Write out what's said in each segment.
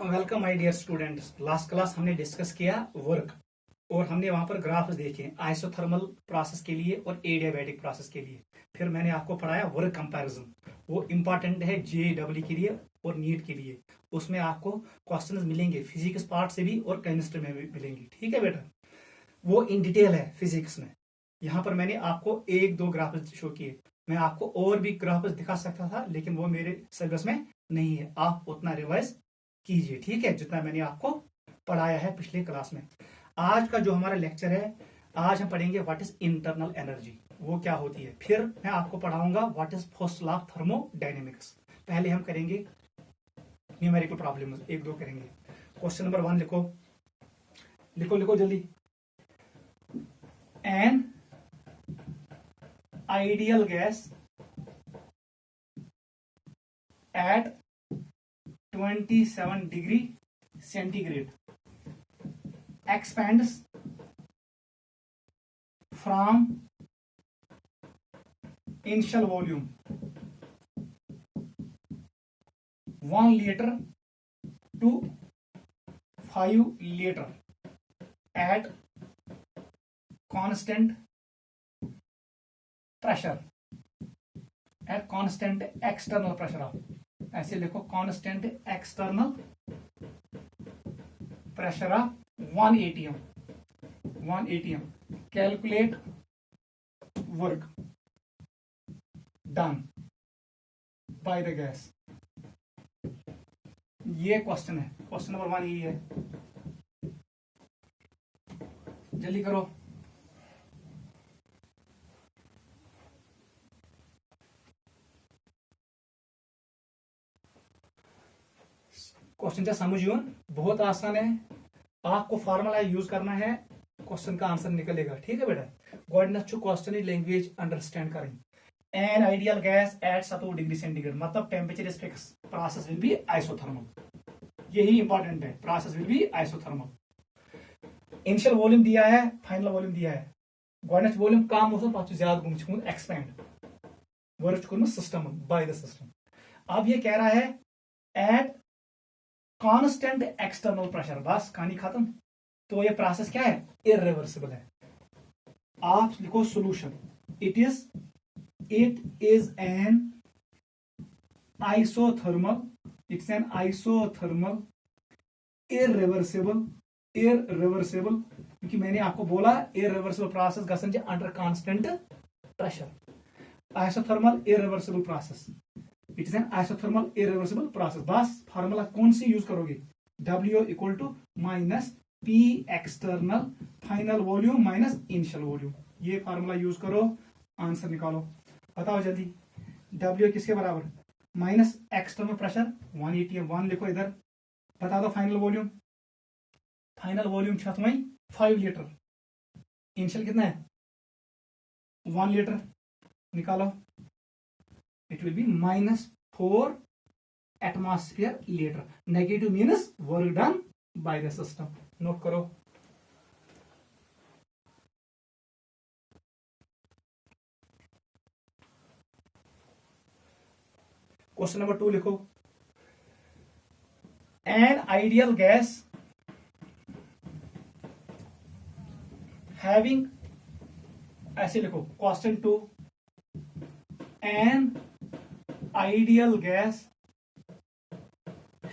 Welcome my dear students. Last class हमने discuss किया work और हमने वहां पर ग्राफ्स देखे आइसोथर्मल प्रोसेस के लिए और एडियाबैटिक प्रोसेस के लिए। फिर मैंने आपको पढ़ाया वर्क कंपैरिजन, वो इंपॉर्टेंट है जेडब्ल्यू के लिए और नीट के लिए। उसमें आपको क्वेश्चंस मिलेंगे फिजिक्स पार्ट से भी और केमिस्ट्री में भी मिलेंगे। ठीक है बेटा, वो इन डिटेल है फिजिक्स में। यहाँ पर मैंने आपको एक दो ग्राफ्स शो किए, मैं आपको और भी ग्राफ्स दिखा सकता था लेकिन वो मेरे सिलेबस में नहीं है। आप उतना रिवाइज कीजिए, ठीक है, जितना मैंने आपको पढ़ाया है पिछले क्लास में। आज का जो हमारा लेक्चर है, आज हम पढ़ेंगे व्हाट इज इंटरनल एनर्जी, वो क्या होती है। फिर मैं आपको पढ़ाऊंगा what is first law of thermodynamics. पहले हम करेंगे न्यूमेरिकल प्रॉब्लम, एक दो करेंगे। क्वेश्चन नंबर 1 लिखो लिखो लिखो जल्दी। N ideal gas at 27 degree centigrade expands from initial volume 1 liter to 5 liter at constant pressure, at constant external pressure। ऐसे लिखो, constant external pressure of 1 atm। Calculate work done by the gas. ये question है, question number 1 यही है। जल्दी करो। Question से समझिए, बहुत आसान है। आपको फार्मूला यूज करना है, क्वेश्चन का आंसर निकलेगा। ठीक है बेटा, goodness to question language understand करें। An ideal gas at 27 degree centigrade, मतलब temperature is fix, process will be isothermal. यही इंपॉर्टेंट है, process will be isothermal. Initial volume दिया है, फाइनल वॉल्यूम दिया है। गॉडनेस वॉल्यूम कम हो तो ज्यादा गुम expand work system by the system. अब ये कह रहा है एट कांस्टेंट एक्सटर्नल प्रेशर, बस कहानी खत्म। तो ये प्रोसेस क्या है, इरिवर्सिबल है। आप लिखो solution, it is an isothermal irreversible, क्योंकि मैंने आपको बोला इरिवर्सिबल प्रोसेस गसन under constant pressure. Isothermal irreversible process, it is an isothermal irreversible process. बस फार्मूला कौन सी यूज करोगे, W equal to minus P external final volume minus initial volume. ये फार्मूला यूज करो, आंसर निकालो। बताओ जल्दी, W किसके बराबर, माइनस एक्सटर्नल प्रेशर 1 atm, 1 लिखो इधर। बता दो final volume, final volume 5 litre, initial कितना है 1 लीटर, निकालो। It will be -4 atmosphere liter। Negative means work done by the system। Note करो। क्वेश्चन नंबर 2 लिखो। An ideal gas having, ऐसे लिखो question 2, an ideal gas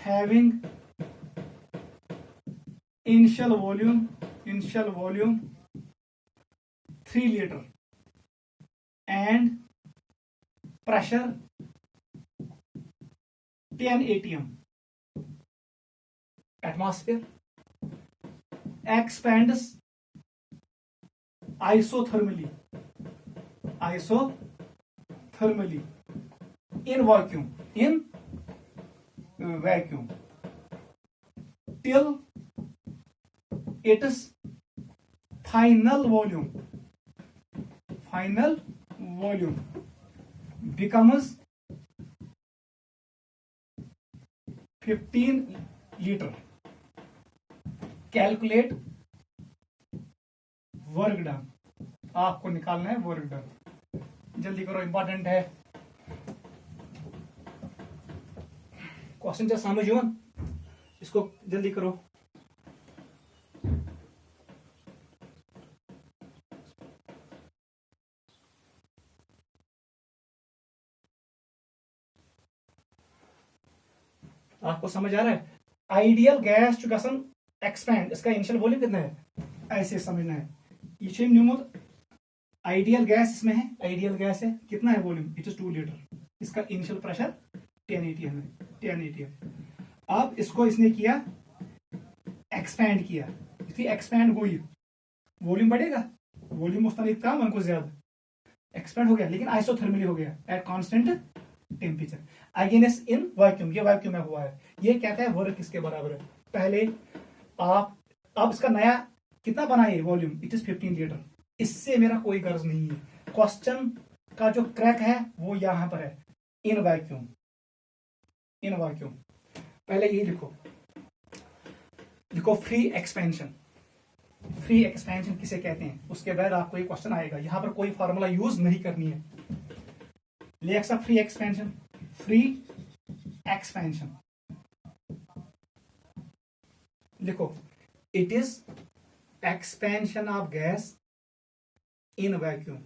having initial volume 3 liter and pressure 10 atm atmosphere expands isothermally in vacuum till its final volume becomes 15 liter। Calculate work done, आपको निकालना है work done. जल्दी करो, important है question. समझ इसको जल्दी करो। आपको समझ आ रहा है? आइडियल गैस जो गसन एक्सपैंड, इसका इनिशियल वॉल्यूम कितना है, ऐसे समझना है। ये न्यूमोद आइडियल गैस इसमें है, आइडियल गैस है, कितना है वॉल्यूम, इट इज 2 लीटर। इसका इनिशियल प्रेशर 10 atm है, 10 atm। अब इसको इसने किया एक्सपैंड किया, इसलिए एक्सपैंड हुई, वॉल्यूम बढ़ेगा, वॉल्यूम उस तरह कम उनको ज्यादा, एक्सपैंड हो गया, लेकिन आइसोथर्मली हो गया at constant temperature against in vacuum. ये वैक्यूम में हुआ है। ये कहता है वर्क किसके बराबर है। पहले आप, अब इसका नया कितना बना है वॉल्यूम, इट इज 15 लीटर। इससे मेरा कोई गर्ज नहीं है। क्वेश्चन का जो क्रैक है वो यहां पर है, इन वैक्यूम, इन वैक्यूम। पहले ये लिखो, लिखो फ्री एक्सपेंशन। फ्री एक्सपेंशन किसे कहते हैं, उसके बाद आपको ये क्वेश्चन आएगा। यहां पर कोई फॉर्मूला यूज नहीं करनी है। Let's a free expansion, free expansion लिखो, it is expansion of gas in vacuum,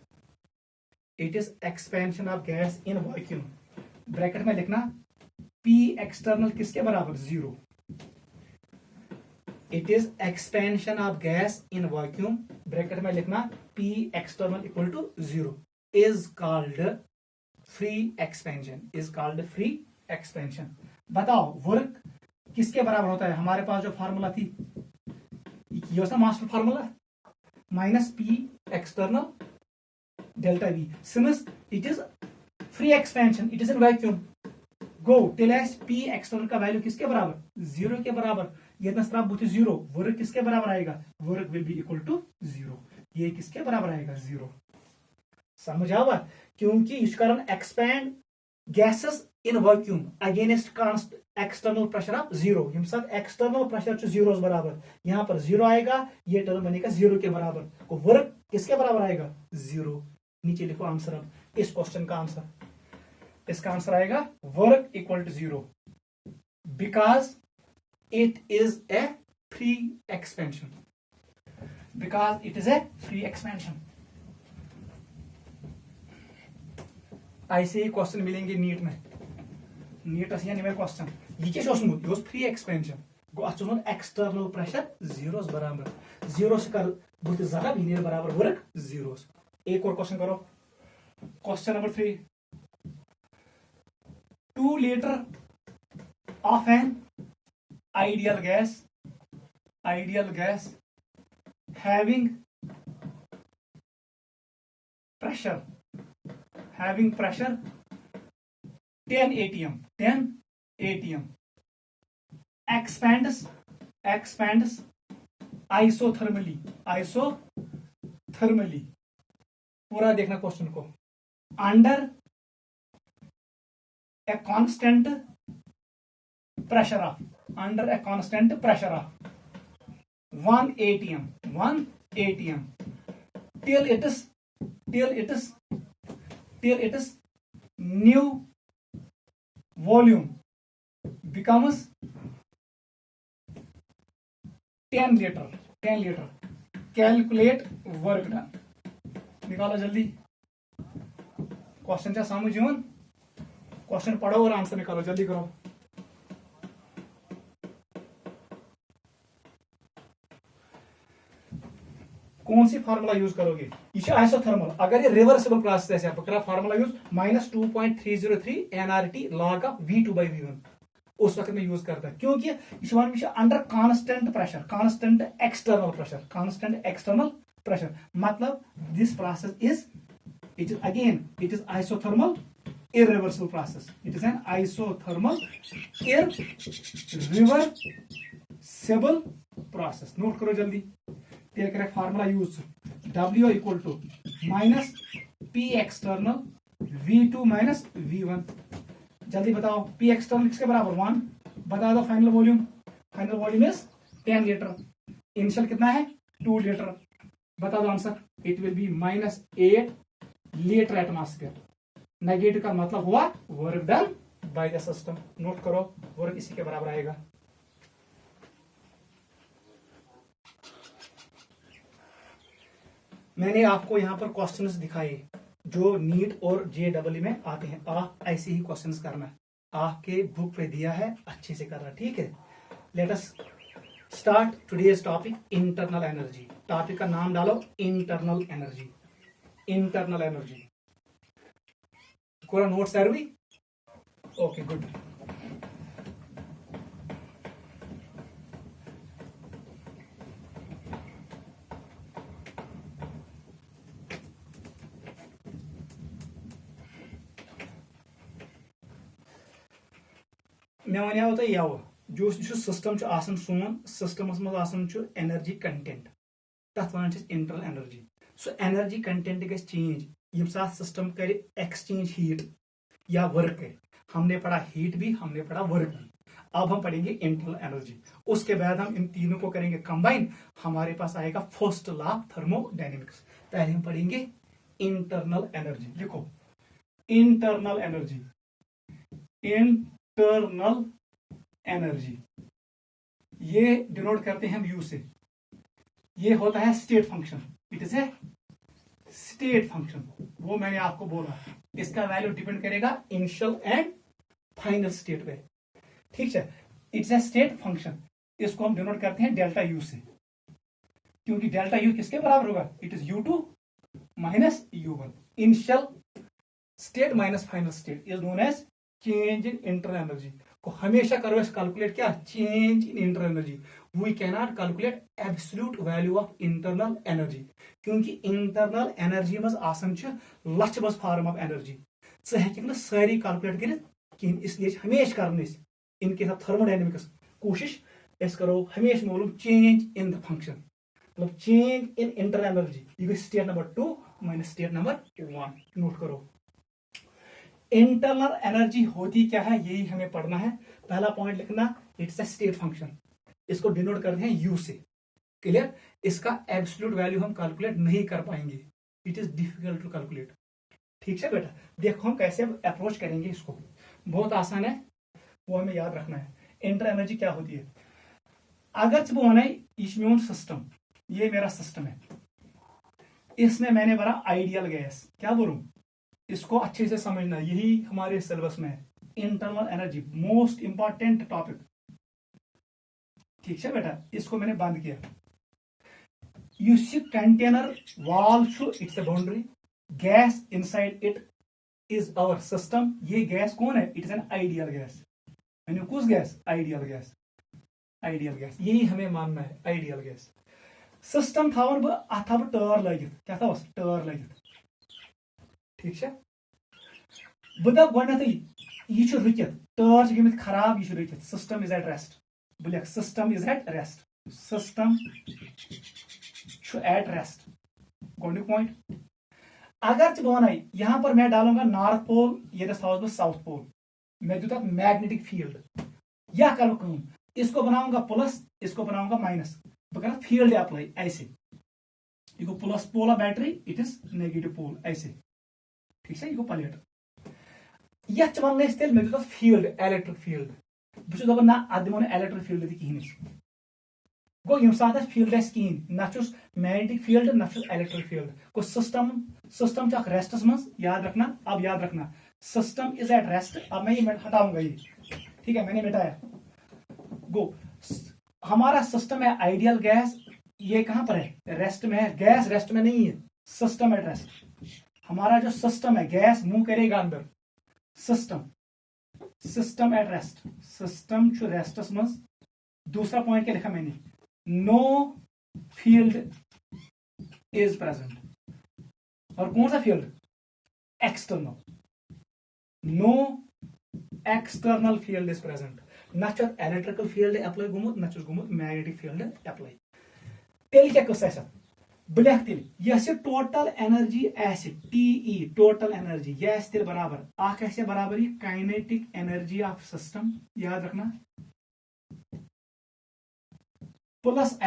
it is expansion of gas in vacuum. Bracket में लिखना P एक्सटर्नल किसके बराबर, 0। It is expansion of gas in vacuum, bracket में लिखना P external equal to 0 is called free expansion, is called free expansion. बताओ work किसके बराबर होता है। हमारे पास जो फार्मूला थी, ये था master formula, minus P external delta V। Since it is free expansion, it is in vacuum, go till S P external का वैल्यू किसके बराबर, 0 के बराबर। ये तरफ बुथ 0, वर्क किसके बराबर आएगा, work will be equal to 0। ये किसके बराबर आएगा, 0। समझ आवा, क्योंकि इस कारण expand gases in vacuum against external pressure of 0। यम साथ एक्सटर्नल प्रेशर 0 बराबर, यहां पर 0 आएगा, ये टर्म बनेगा 0 के बराबर। तो वर्क किसके बराबर आएगा, 0। नीचे लिखो आंसर। अब इस क्वेश्चन का आंसर, इसका आंसर आएगा work equal to 0 because it is a free expansion, because it is a free expansion. ऐसे ही क्वेश्चन मिलेंगे नीट में, नीट क्वेश्चन ये free expansion go external pressure 0 बराबर, 0 से कर बुत जरा लीनियर बराबर वर्क 0। एक और क्वेश्चन करो, question number 3। 2 litre of N ideal gas having pressure 10 atm expands isothermally पूरा देखना क्वेश्चन को, under a constant pressure of 1 atm till its new volume becomes 10 liter। Calculate work done. निकालो जल्दी, question समझ question पढ़ो और answer निकालो, जल्दी करो। कौन सी फार्मूला यूज करोगे, ये आइसोथर्मल। अगर ये रिवर्सिबल प्रोसेस है, तो formula use -2.303 nRT log of V2/V1 उस वक्त में यूज करता है, क्योंकि अंडर कांस्टेंट एक्सटर्नल प्रेशर मतलब this process is it is isothermal irreversible process, it is an isothermal irreversible process। Note करो जल्दी, take correct formula use, W equal to minus P external V2 minus V1। जल्दी बताओ, P external किसके बराबर 1, बता दो। Final volume is 10 litre, initial कितना है 2 लीटर, बता दो answer. It will be -8 litre atmosphere. Negative का मतलब हुआ work done by the system. Note करो, वर्क इसी के बराबर आएगा। मैंने आपको यहाँ पर क्वेश्चंस दिखाए जो नीट और JEE में आते हैं। आप ऐसे ही क्वेश्चंस करना, आपके बुक पे दिया है, अच्छे से करना, ठीक है। Let us start today's topic, internal energy. Topic का नाम डालो इंटरनल एनर्जी। इंटरनल एनर्जी पूरा नोट सर्वी, ओके गुड। मैं वन तो यव जो सिस्टम सोन सिस्टमस मज एनर्जी कंटेंट, तथ one internal energy. So energy content गि चेंज यम साथ सिस्टम कर एक्सचेंज हीट या वर्क करे। हमने पढ़ा हीट भी, हमने पढ़ा वर्क भी। अब हम पढ़ेंगे इंटरनल एनर्जी। उसके बाद हम इन तीनों को करेंगे कंबाइन, हमारे पास आएगा फर्स्ट लॉ ऑफ थर्मोडायनेमिक्स। पहले हम पढ़ेंगे इंटरनल एनर्जी। लिखो इंटरनल एनर्जी। इंटरनल एनर्जी ये डिनोट करते हैं हम यू से। ये होता है state function, it is a state function. वो मैंने आपको बोला, इसका वैल्यू डिपेंड करेगा इनिशियल एंड फाइनल स्टेट पे, ठीक है। It's a state function. इसको हम डिनोट करते हैं डेल्टा यू से, क्योंकि डेल्टा यू किसके बराबर होगा? It is U2 minus U1। Initial state minus final state is known as change in internal energy. को हमेशा करो कैलकुलेट क्या? Change in internal energy. We cannot calculate absolute value of internal energy, क्योंकि internal energy मज आसान लच मज form of energy हेक सारी कैलकुलेट कर, इसलिए हमेशा कर इनके साथ थर्मोडायनेमिक्स कोशिश करो हमेशा मालूम चेंज इन द फंक्शन, मतलब चेंज इन इंटरनल एनर्जी। ये गई state number 2 minus state number 1। Note करो इंटरनल एनर्जी होती क्या है, यही हमें पढ़ना है। पहला पॉइंट लिखना, इट्स अ स्टेट फंक्शन। इसको डिनोट करते हैं यू से। क्लियर? इसका एब्सोल्यूट वैल्यू हम कैलकुलेट नहीं कर पाएंगे, it is difficult to calculate. ठीक है बेटा, देखो हम कैसे अप्रोच करेंगे इसको। बहुत आसान है, वो हमें याद रखना है। इंटरनल एनर्जी क्या होती है? अगर वो वन ये मोन सिस्टम, ये मेरा सिस्टम है, इसमें मैंने भरा आइडियल गैस। क्या बोलूं? इसको अच्छे से समझना, यही हमारे सिलेबस में है। Internal energy most important topic, ठीक है बेटा। इसको मैंने बंद किया। Container wall it's a boundary, gas inside it is our system. ये गैस कौन है? It is an ideal gas. मैंने कुछ gas? Ideal gas. Ideal gas यही हमें मानना है, आइडियल गैस। सिस्टम थावन बह टर्र लगित। क्या था? टर्र लगित, ठीक है। बह दप गई यह रुकित, टर्र गमित खराब, यह रुकित। System is at rest. बह लिख system is at rest. System at rest, gold point. अगर बह वन यहां पर मैं डालूंगा नॉर्थ पोल, ये थोस बह साउथ पोल, मैं दूँ मैग्नेटिक फील्ड। या करूँ इसको बनाऊंगा प्लस, इसको बनाऊंगा माइनस, बह कर फील्ड अप्लाई ऐसे। ये गो plus pole battery, it is negative pole ऐसे, ठीक है। यह पलेट ये वन तेल मे दूँ फील्ड, इलेक्ट्रिक फील्ड। बहुत ना अत दिमो इलेक्ट्रिक फील्ड कहें। गो यम सात फील्ड कहें, ना मैग्नेटिक फील्ड ना इलेक्ट्रिक फील्ड। गो सिस्टम रेस्टस मज, याद रखना। अब याद रखना सिस्टम इज एट रेस्ट। अब मैं ये हटाऊंगा ये, ठीक है, मैंने मिटाया। गो हमारा सिस्टम है आइडियल गैस, ये कहां पर है? रेस्ट में है। गैस रेस्ट में नहीं है, सिस्टम एट रेस्ट। हमारा जो सिस्टम है, गैस मुंह करेगा अंदर, सिस्टम एट रेस्ट। सिस्टम रेस्टस मज। दूसरा पॉइंट क्या लिखा मैंने? No field is present. और कौन सा field? External. No external field is present. ना इलेक्ट्रिकल फील्ड अप्लाई गुमुत, ना गुमुत मैग्नेटिक फील्ड अप्लाई। तेल क्या कस बह लिख तेल यह total energy TE, total energy यह तेल बराबर बराबर काइनेटिक एनर्जी ऑफ सिस्टम, याद रखना, plus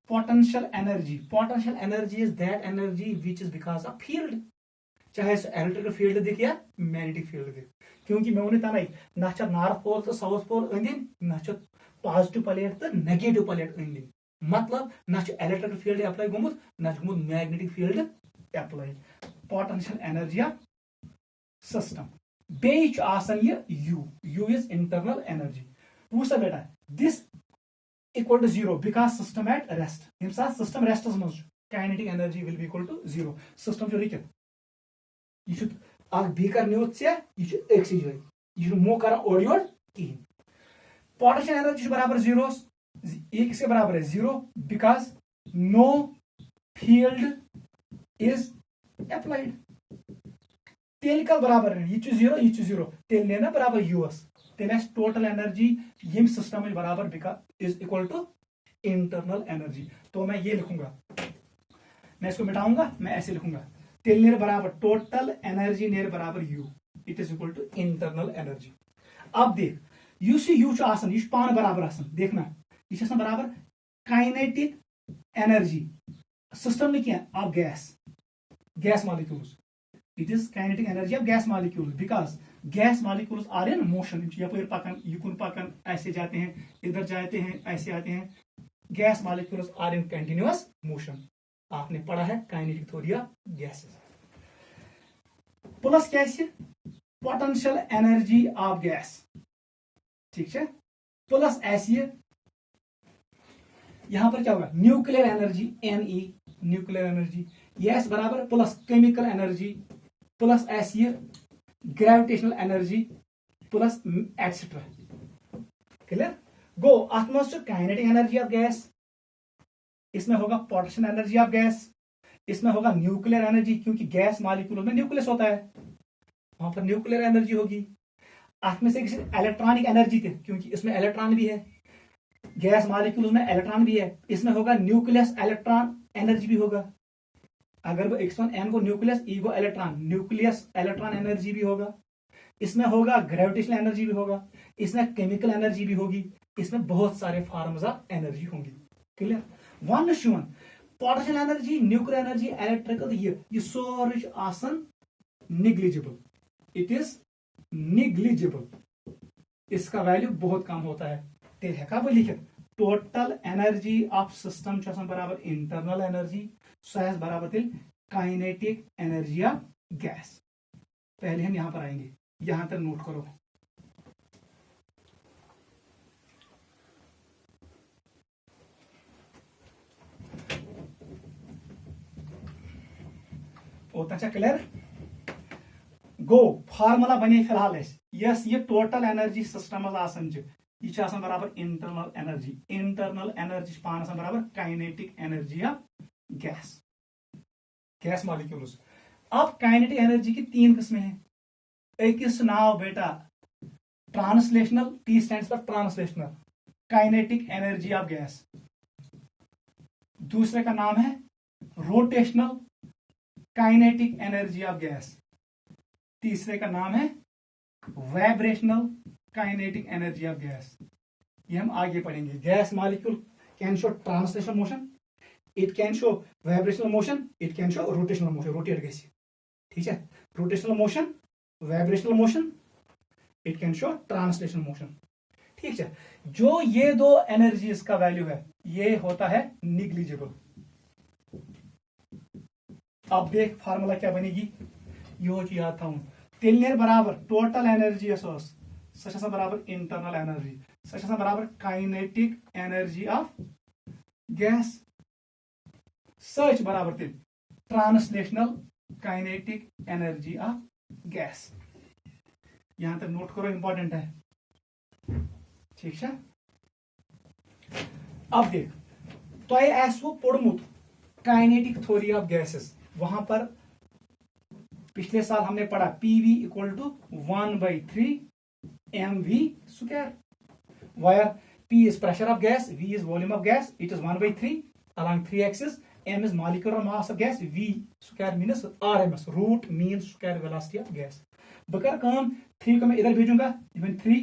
potential energy. Potential energy is that energy which is because of field, चाहे इलेक्ट्रिकल फील्ड दिख या मैग्नेटिक फील्ड दिख। क्योंकि मैं वन तन ना नॉर्थ पोल तो साउथ पोल अंदिन, ना पॉजिटिव प्लेट तो नेगेटिव प्लेट अंदिन। मतलब ना इलेक्ट्रिक फील्ड अप्लाई गोमुत ना magnetic field apply potential energy of system बेच यू इज इंटरनल एनर्जी वो सा बेटा this equal to 0 because system at rest यम साथ सिस्टम रेस्ट मज kinetic energy will be equal to 0 system जो रुकित यह बीकर न्यूत से यह अक्सी जाए यह मूव कर ओर योर कहें पोटेंशियल एनर्जी बराबर 0 ये किसके बराबर है 0 because no field is applied तेल का बराबर है ये 0 तेल लेना बराबर यूएस तेल टोटल एनर्जी यम सिस्टम बराबर because is equal to internal energy तो मैं ये लिखूंगा मैं इसको मिटाऊंगा मैं ऐसे लिखूंगा तेल नेर बराबर टोटल एनर्जी नेर बराबर U it is equal to internal energy अब देख यू पान बराबर देखना यह बराबर काइनेटिक एनर्जी सिस्टम ने क्या आप gas molecules it is kinetic energy of gas molecules because gas molecules are in motion यपर पकन युकुन पकन ऐसे जाते हैं इधर जाते हैं ऐसे आते हैं gas molecules are in continuous motion आपने पढ़ा है kinetic theory of gases plus क्या पोटेंशियल एनर्जी ऑफ गैस ठीक है प्लस ऐसे यहां पर क्या होगा nuclear energy Ne nuclear energy यस बराबर प्लस केमिकल एनर्जी प्लस ऐसे gravitational energy plus etcetera clear गो अथ काइनेटिक एनर्जी ऑफ गैस इसमें होगा पोटेंशियल एनर्जी ऑफ गैस इसमें होगा न्यूक्लियर एनर्जी क्योंकि गैस मॉलिक्यूल में न्यूक्लियस होता है वहां पर न्यूक्लियर एनर्जी होगी अथ में से किसी इलेक्ट्रॉनिक एनर्जी थे क्योंकि इसमें इलेक्ट्रॉन भी है गैस मॉलिक्यूल में इलेक्ट्रॉन भी है इसमें होगा न्यूक्लियस इलेक्ट्रॉन एनर्जी भी होगा अगर वो x1 n को न्यूक्लियस ई को इलेक्ट्रॉन न्यूक्लियस इलेक्ट्रॉन एनर्जी भी होगा इसमें होगा ग्रेविटेशनल एनर्जी भी होगा इसमें केमिकल एनर्जी भी होगी इसमें बहुत सारे फॉर्म्स ऑफ एनर्जी होंगी clear one shown potential energy nuclear energy electrical ये सोर्स आसन निग्लिजिबल इट इज निग्लिजिबल इसका वैल्यू बहुत कम होता है तेल हेका बह लिखित टोटल एनर्जी ऑफ सिस्टम बराबर इंटरनल एनर्जी सह बराबर तेल काइनेटिक एनर्जी ऑफ गैस पहले हम यहां पर आएंगे यहां तक नोट करो ओतना क्लियर गो फार्मूला बने फिलहाल यस ये टोटल एनर्जी सिस्टम यह बराबर इंटरनल एनर्जी पान बराबर kinetic energy of gas molecules अब काइनेटिक एनर्जी की 3 किस्में हैं एक नाव बेटा ट्रांसलेशनल टी स्टैंड्स पर translational kinetic energy of gas दूसरे का नाम है rotational kinetic energy of gas तीसरे का नाम है vibrational kinetic energy of gas ये हम आगे पढ़ेंगे gas molecule can show translational motion it can show vibrational motion it can show rotational motion rotate गई ठीक है rotational motion vibrational motion it can show translational motion ठीक है जो ये 2 एनर्जीज का वैल्यू है ये होता है निग्लिजिबल अब देख फार्मूला क्या बनेगी यो याद था तेल नेर बराबर टोटल एनर्जी सह बराबर इंटरनल एनर्जी सह बराबर काइनेटिक एनर्जी ऑफ गैस सच बराबर तेल translational kinetic energy of gas यहां तक नोट करो इंपॉर्टेंट है ठीक है अब देख तो पोड़मुत काइनेटिक थ्योरी ऑफ गैसेस वहां पर पिछले साल हमने पढ़ा PV equal to 1/3 mv square where P is pressure of gas, V is volume of gas, it is 1/3 along 3 axis, m is molecular mass of gas, V square means RMS root mean square velocity of gas बकर काम 3 को मैं इधर भेजूंगा even 3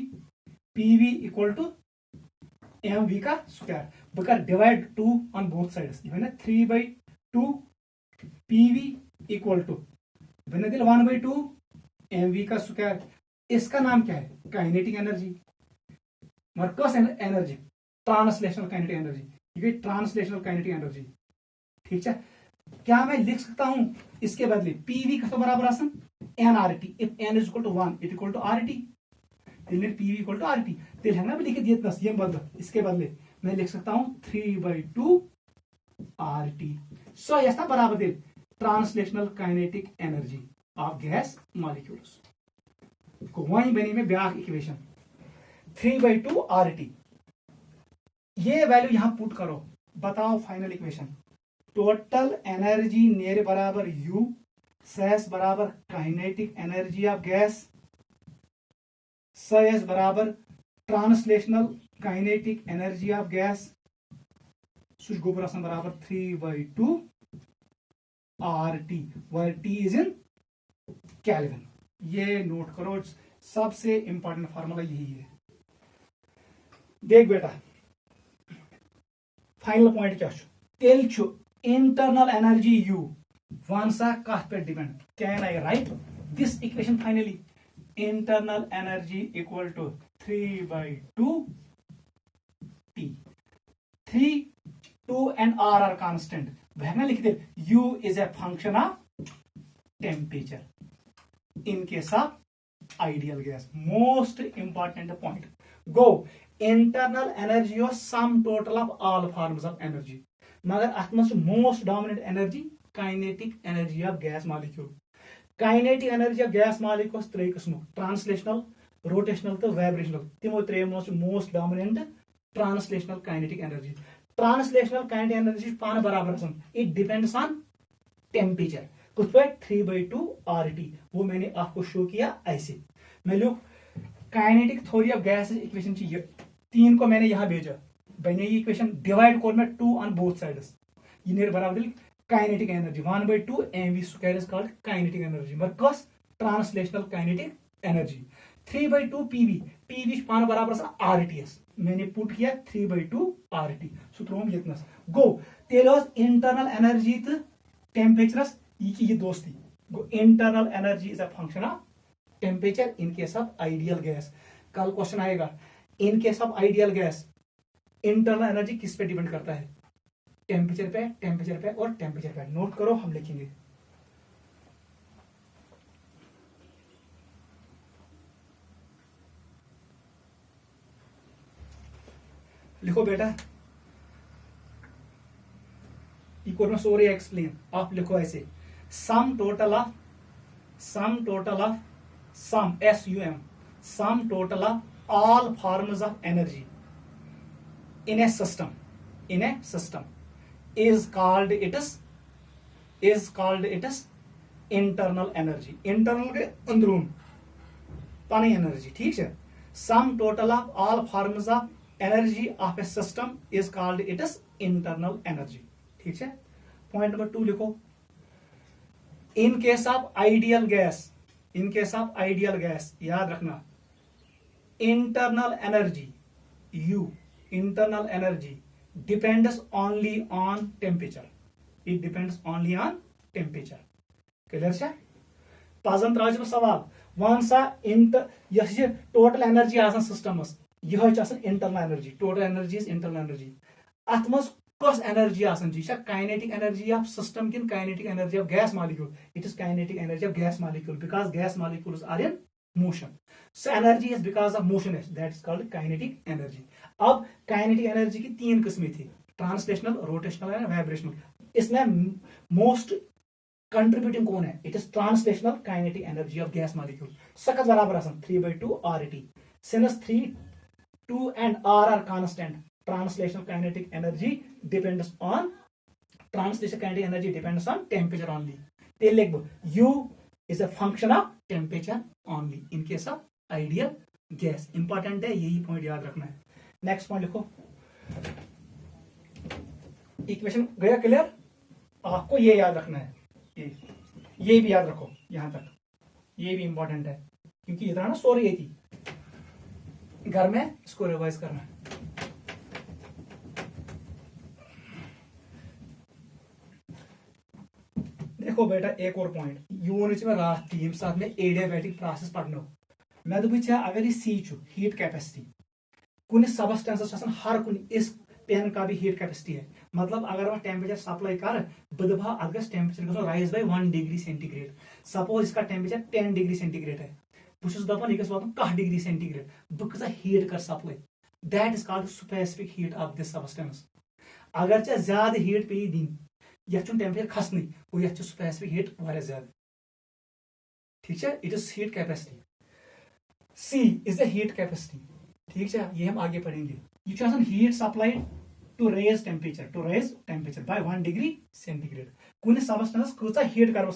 PV equal to mv का square बकर divide 2 on both sides even 3/2 PV equal to बने दिल 1/2 mv का स्क्वायर इसका नाम क्या है काइनेटिक एनर्जी मरकस एनर्जी ट्रांसलेशनल काइनेटिक एनर्जी ये गई ट्रांसलेशनल काइनेटिक एनर्जी। ठीक है, क्या मैं लिख सकता हूं इसके बदले पीवी कत बराबर आसन NRT, if N is equal to 1 it equal to RT, तेल पीवी इक्वल टू आरटी, तेल है ना लिखित ये बदल, इसके बदले मैं लिख सकता हूं 3/2 आरटी। सो यह था बराबर तेल translational kinetic energy of gas molecules. वहीं बनी में ब्याक इक्वेशन 3/2 आरटी। ये वैल्यू यहां पुट करो, बताओ फाइनल इक्वेशन टोटल एनर्जी नेर बराबर यू, सैस बराबर काइनेटिक एनर्जी ऑफ गैस, सैस बराबर translational kinetic energy of gas, सुच गोबर बराबर 3/2 RT, where T is in Kelvin। ये नोट करो, सबसे इंपॉर्टेंट फार्मूला यही है। देख बेटा, फाइनल पॉइंट क्या तेल इंटरनल एनर्जी यू वन सा कथ पे depend, can I write this equation finally internal energy equal to 3/2 T। 3, 2 and R are constant, वह लिख दे U is a function of temperature in case of ideal gas। most important point, go internal energy or sum total of all forms of energy, मगर अत most dominant energy kinetic energy of gas molecule। kinetic energy of gas molecules त्रे किस्म, translational, rotational तो vibrational, तिमो त्रे most dominant translational kinetic energy। Translational kinetic energy पान बराबर आसान, it depends on temperature, कुछ पे 3/2 RT, वो मैंने आपको शो किया ऐसे। मैं लोग kinetic theory of gas equation चाहिए, 3 को मैंने यहां भेजा, बने ये इक्वेशन डिवाइड कर मैं 2 ऑन बोथ साइड्स, ये नेर बराबर kinetic energy 1/2 mv² is called kinetic energy, मगर कस ट्रांसलेशनल काइनेटिक एनर्जी 3/2 पीवी पान बराबर RTS, मैंने पुट किया 3/2 RT, सो त्रोम यतनस गो तेल इंटरनल एनर्जी तो टेम्परेचरस ये दोस्ती गो। Internal energy is a function of temperature in case of ideal gas. कल क्वेश्चन आएगा in case of ideal gas internal energy किस पे डिपेंड करता है, टेम्परेचर पे और टेम्परेचर पे। नोट करो, हम लिखेंगे लिखो बेटा, इक्वल में सोरे एक्सप्लेन, आप लिखो ऐसे sum total of sum SUM sum total of all forms of energy in a system is called its internal energy. Internal के अंदरून पानी एनर्जी, ठीक है। Sum total of all forms of energy of a system is called its internal energy, ठीक है। Point number 2 लिखो, in case of ideal gas याद रखना internal energy depends only on temperature, it depends only on temperature. Clear है? पजन त्राज सवाल वन सा टोटल एनर्जी आसान सिस्टमस यह internal energy, total energy is internal energy. अत मज कस एनर्जी आसान काइनेटिक एनर्जी ऑफ सिस्टम किन kinetic energy of gas molecule, it is kinetic energy of gas molecule because gas molecules are in motion, so energy is because of motion, that is called kinetic energy. अब kinetic energy की 3 किस्में थी, translational, rotational and vibrational. इसमें most contributing कौन है, it is translational kinetic energy of gas molecule. सकत बराबर आसान 3/2 RT, since 3, 2 and R are constant, translational kinetic energy depends on temperature only। U is a function of temperature only in case of ideal gas। Important है, यही point याद रखना है। Next point लिखो, equation गया क्लियर, आपको ये याद रखना है, ये भी याद रखो यहां तक, ये भी इंपॉर्टेंट है क्योंकि इतना ना सॉरी थी घर में, इसको रिवाइज करना है। देखो बेटा, एक और पॉइंट यूनिट में रात टीम साथ में एडियाबैटिक प्रोसेस पढ़नो मैं दोप अगर यह सी हीट कैपेसिटी कुछ सबस्टेंस हर कुछ इस पेन का भी हीट कैपेसिटी है। मतलब अगर वह टेम्परेचर सप्लाई कर बह दपा अत गस टेम्परेचर गो rise by 1 degree centigrade. Suppose इसका टेम्परेचर 10 डिग्री सेंटीग्रेड है, बहुत दपान यह गो 10 डिग्री सेंटीग्रेड, बह कसा हीट कर supply. That is called specific heat of this substance. अगर चे ज्यादा हीट पे दिन यह टेम्परेचर खसनी और यह स्पेसिफिक हीट वारिया ज्यादा। ठीक है, it is heat capacity. C is the heat capacity. ठीक है, ये हम आगे पढ़ेंगे। यह heat supplied to raise temperature by 1 degree centigrade. कुछ सबस्टेंस कूचा हीट करो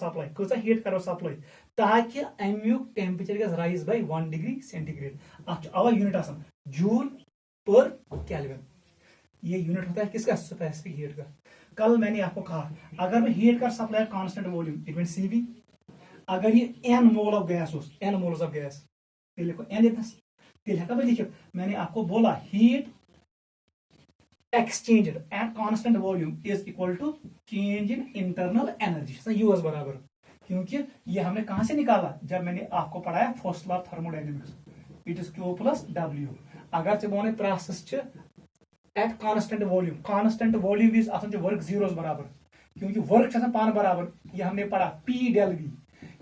सप्लाई ताकि अमुक टेम्परेचर गस राइज बाय 1 डिग्री सेंटीग्रेड। अवा यूनिट आसान जूल पर केल्विन। ये यूनिट होता है किसका? स्पेसिफिक हीट का। कल मैंने आपको कहा अगर मैं हीट कर supply constant volume it mean CV। अगर ये n मोल ऑफ गैस हो, n मोल्स ऑफ गैस, फिर लिखो n इतना, फिर है लिखो मैंने आपको बोला heat exchanged at constant volume is equal to change in internal energy यूएस बराबर। क्योंकि ये हमने कहां से निकाला? जब मैंने आपको पढ़ाया first law thermodynamics, it is Q plus W। अगर चे वो process at constant volume is आसान वर्क जीरोस बराबर, क्योंकि वर्क पान बराबर। ये हमने पढ़ा P del V।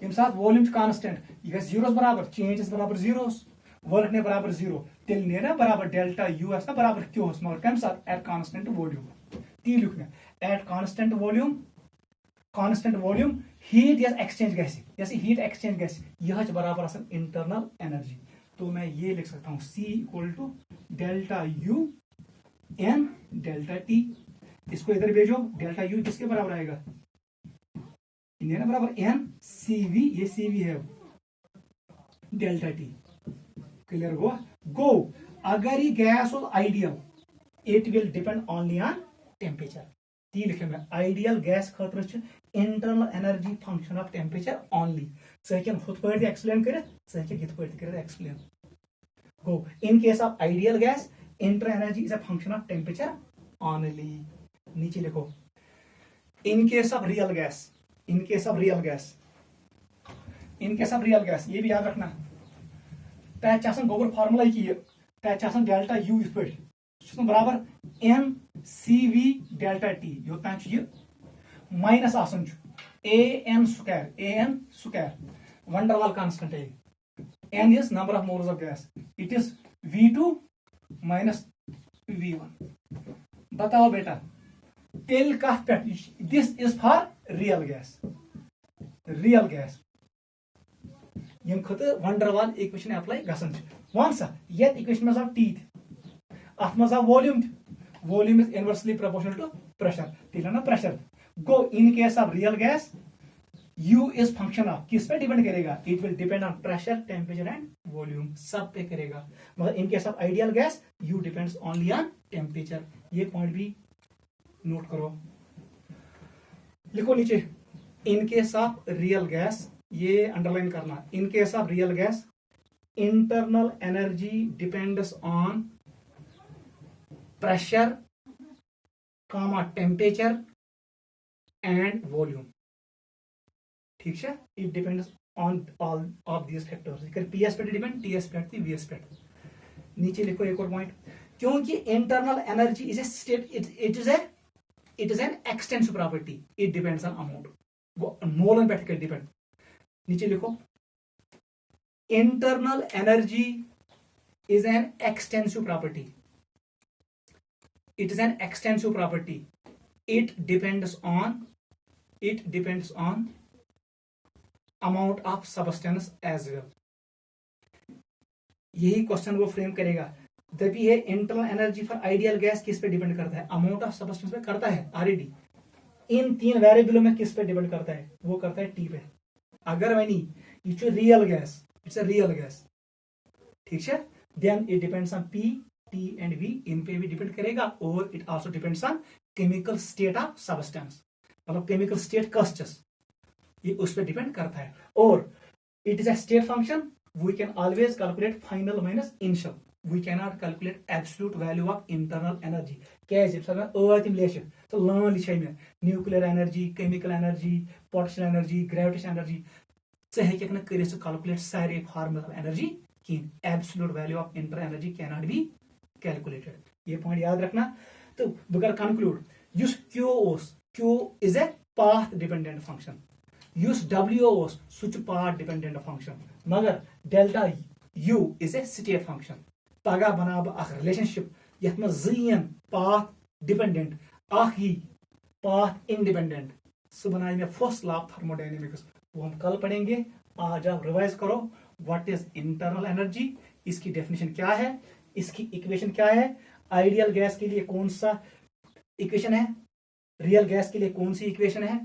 यम साथ वॉल्यूम कांस्टेंट यह जीरोस बराबर, चेंजेस बराबर जीरोस, वर्क ने बराबर जीरो, तेल ने बराबर डेल्टा U ना बराबर Q मगर कम साथ एट कांस्टेंट वॉल्यूम। ती लिख में eight constant volume heat yes exchange गैसे हीट एक्सचेंज गैसे यह बराबर आसान इंटरनल एनर्जी। तो मैं ये लिख सकता हूँ C equal to delta U n delta T। इसको इधर भेजो, डेल्टा U किसके बराबर आएगा? ना बराबर n CV, ये CV है डेल्टा T। क्लियर गो। अगर ये गैस हो ideal it will depend only on temperature. ती लिखे मैं आइडियल गैस खतर internal energy function of temperature only. सह हुत पे एक्सप्लेन कर explain go. In case of ideal gas internal energy is a function of temperature only. नीचे लिखो in case of real gas ये भी याद रखना। तथन गोबर फार्मूला तथन डेल्टा U इथ पे बराबर n CV डेल्टा T योतान माइनस आसान AN स्क्वायर वंडरवाल कांस्टेंट है। n is number of moles of gas, it is V2 minus V1। बताओ बेटा तेल कथ पे? This is for real gas यम खत वंडरवाल इक्वेशन अप्लाई गसन। वन सा ये इक्वेशन में T अत मज volume is inversely proportional to pressure. तेल ना प्रेशर गो। In case of real gas U is function of किस पे डिपेंड करेगा? It will depend on pressure, temperature and volume, सब पे करेगा। मगर इन case of ideal gas U depends only on temperature. ये पॉइंट भी नोट करो। लिखो नीचे इन केस ऑफ रियल गैस, ये अंडरलाइन करना। इन case of real gas internal energy depends on pressure, temperature and volume. ठीक है, it depends on all of these factors. PS पे डिपेंड, TS पे, VS पे। नीचे लिखो एक और पॉइंट, क्योंकि internal energy is a state, it is an extensive property, it depends on amount मोलन पे डिपेंड। नीचे लिखो internal energy is an extensive property, it depends on amount of substance as well। यही क्वेश्चन वो फ्रेम करेगा। तभी है internal energy for ideal gas किस पे डिपेंड करता है? अमाउंट ऑफ सबस्टेंस पे करता है ऑलरेडी। इन तीन वेरिएबलों में किस पे डिपेंड करता है? वो करता है T पे। अगर मैंने ये real gas, it's a real gas, ठीक है, then it depends on P, T and V, इन पे भी डिपेंड करेगा। और it also depends on chemical state of substance, मतलब केमिकल स्टेट कस्टस, ये उस पर डिपेंड करता है। और it is a state function, we can always calculate final minus initial, we can not calculate absolute value of internal energy. कैसे लेश तो लान लिखे में nuclear energy, chemical energy, potential energy, gravitation energy, हेक न कर कैलकुलेट सारे फॉर्मूला ऑफ एनर्जी की। Absolute value of inter energy can not be calculated. ये पॉइंट याद रखना। तो बह कर कनक्लूड युस Q ओस Q is a path dependent function युस W ओस सु पाथ डिपेंडेंट फंक्शन मगर delta U is a state function पगह बना बह रिलेशनशिप यथ में जन पाथ डिपेंडेंट अख यी पाथ इंडिपेंडेंट सह बनाए में फर्स्ट लॉ ऑफ थर्मोडायनेमिक्स वो हम कल पढ़ेंगे। आज आप रिवाइज करो व्हाट इज इंटरनल एनर्जी, इसकी डेफिनेशन क्या है, इसकी इक्वेशन क्या है, आइडियल गैस के लिए कौन सा इक्वेशन है, रियल गैस के लिए कौन सी इक्वेशन है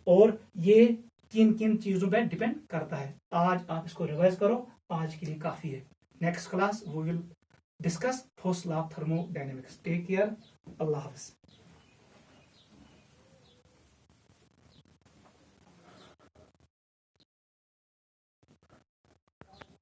और ये किन किन चीजों पर डिपेंड करता है। आज आप इसको रिवाइज करो, आज के लिए काफी है। Next class we will discuss first law of thermodynamics. Take care, अल्लाह हाफिज।